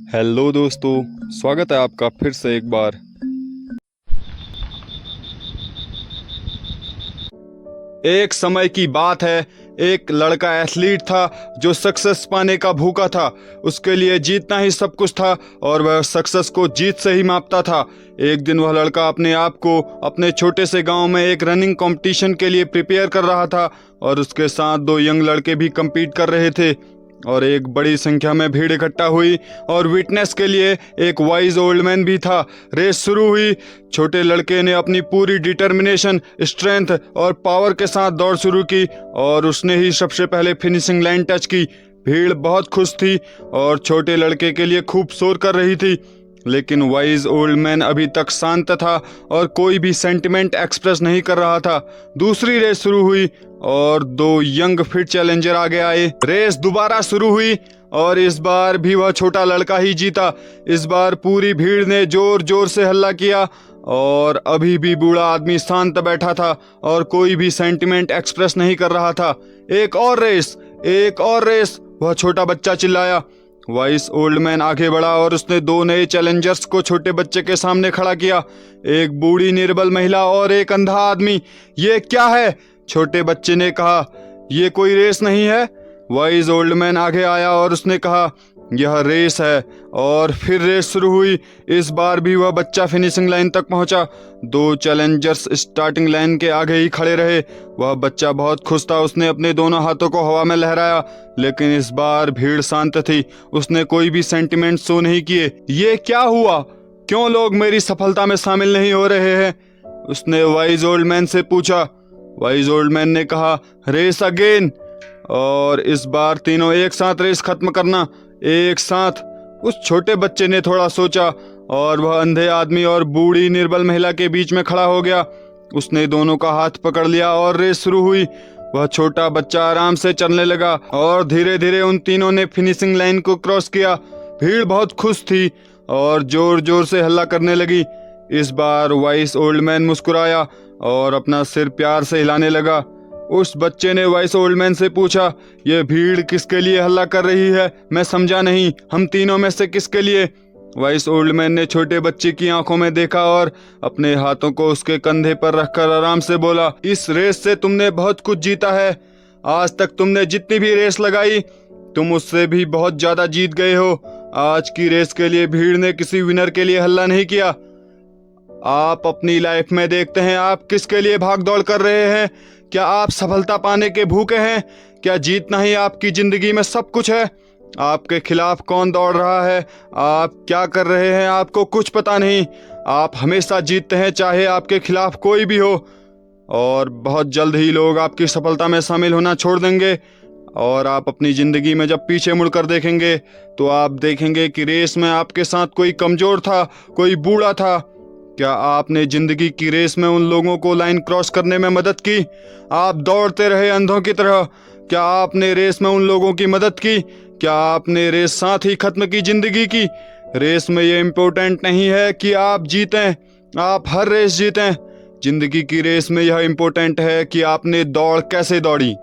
Hello दोस्तों, स्वागत है आपका फिर से एक बार। एक समय की बात है, एक लड़का एथलीट था जो सक्सेस पाने का भूखा था। उसके लिए जीतना ही सब कुछ था और वह सक्सेस को जीत से ही मापता था। एक दिन वह लड़का अपने आप को अपने छोटे से गांव में एक रनिंग कंपटीशन के लिए प्रिपेयर कर रहा था और उसके साथ दो यंग लड़के भी compete कर रहे थे और एक बड़ी संख्या में भीड़ इकट्ठा हुई और विटनेस के लिए एक वाइज ओल्ड मैन भी था। रेस शुरू हुई। छोटे लड़के ने अपनी पूरी डिटर्मिनेशन, स्ट्रेंथ और पावर के साथ दौड़ शुरू की और उसने ही सबसे पहले फिनिशिंग लाइन टच की। भीड़ बहुत खुश थी और छोटे लड़के के लिए खूब शोर कर रही थी, लेकिन वाइज ओल्ड मैन अभी तक शांत था और कोई भी सेंटिमेंट एक्सप्रेस नहीं कर रहा था। दूसरी रेस शुरू हुई और दो यंग फिट चैलेंजर आगे आए। रेस दोबारा शुरू हुई और इस बार भी वह छोटा लड़का ही जीता। इस बार पूरी भीड़ ने जोर जोर से हल्ला किया और अभी भी बूढ़ा आदमी शांत बैठा था और कोई भी सेंटिमेंट एक्सप्रेस नहीं कर रहा था। एक और रेस, एक और रेस, वह छोटा बच्चा चिल्लाया। वाइस ओल्ड मैन आगे बढ़ा और उसने दो नए चैलेंजर्स को छोटे बच्चे के सामने खड़ा किया, एक बूढ़ी निर्बल महिला और एक अंधा आदमी। ये क्या है? छोटे बच्चे ने कहा। ये कोई रेस नहीं है। वाइज ओल्ड मैन आगे आया और उसने कहा, यह रेस है। और फिर रेस शुरू हुई। इस बार भी वह बच्चा फिनिशिंग लाइन तक पहुंचा। दो चैलेंजर्स स्टार्टिंग लाइन के आगे ही खड़े रहे। वह बच्चा बहुत खुश था। उसने अपने दोनों हाथों को हवा में लहराया, लेकिन इस बार भीड़ शांत थी। उसने कोई भी सेंटिमेंट शो नहीं किए। ये क्या हुआ? क्यों लोग मेरी सफलता में शामिल नहीं हो रहे हैं? उसने वाइज ओल्ड मैन से पूछा। वाइज ओल्ड मैन ने कहा, रेस अगेन। और इस बार तीनों एक साथ रेस खत्म करना, एक साथ। उस छोटे बच्चे ने थोड़ा सोचा और वह अंधे आदमी और बूढ़ी निर्बल महिला के बीच में खड़ा हो गया। उसने दोनों का हाथ पकड़ लिया और रेस शुरू हुई। वह छोटा बच्चा आराम से चलने लगा और धीरे धीरे उन तीनों ने फिनिशिंग लाइन को क्रॉस किया। भीड़ बहुत खुश थी और जोर जोर से हल्ला करने लगी। इस बार वाइस ओल्ड मैन मुस्कुराया और अपना सिर प्यार से हिलाने लगा। उस बच्चे ने वाइस ओल्ड मैन से पूछा, यह भीड़ किसके लिए हल्ला कर रही है? मैं समझा नहीं, हम तीनों में से किसके लिए? वाइस ओल्ड मैन ने छोटे बच्चे की आंखों में देखा और अपने हाथों को उसके कंधे पर रखकर आराम से बोला, इस रेस से तुमने बहुत कुछ जीता है। आज तक तुमने जितनी भी रेस लगाई, तुम उससे भी बहुत ज्यादा जीत गए हो। आज की रेस के लिए भीड़ ने किसी विनर के लिए हल्ला नहीं किया। आप अपनी लाइफ में देखते हैं आप किसके लिए भाग दौड़ कर रहे हैं? क्या आप सफलता पाने के भूखे हैं? क्या जीतना ही आपकी जिंदगी में सब कुछ है? आपके खिलाफ कौन दौड़ रहा है? आप क्या कर रहे हैं? आपको कुछ पता नहीं। आप हमेशा जीतते हैं, चाहे आपके खिलाफ कोई भी हो। और बहुत जल्द ही लोग आपकी सफलता में शामिल होना छोड़ देंगे और आप अपनी जिंदगी में जब पीछे मुड़कर देखेंगे तो आप देखेंगे कि रेस में आपके साथ कोई कमजोर था, कोई बूढ़ा था। क्या आपने जिंदगी की रेस में उन लोगों को लाइन क्रॉस करने में मदद की? आप दौड़ते रहे अंधों की तरह। क्या आपने रेस में उन लोगों की मदद की? क्या आपने रेस साथ ही खत्म की जिंदगी की? रेस में ये इम्पोर्टेंट नहीं है कि आप जीतें, आप हर रेस जीतें। जिंदगी की रेस में यह इम्पोर्टेंट है कि आपने दौड़ कैसे दौड़ी।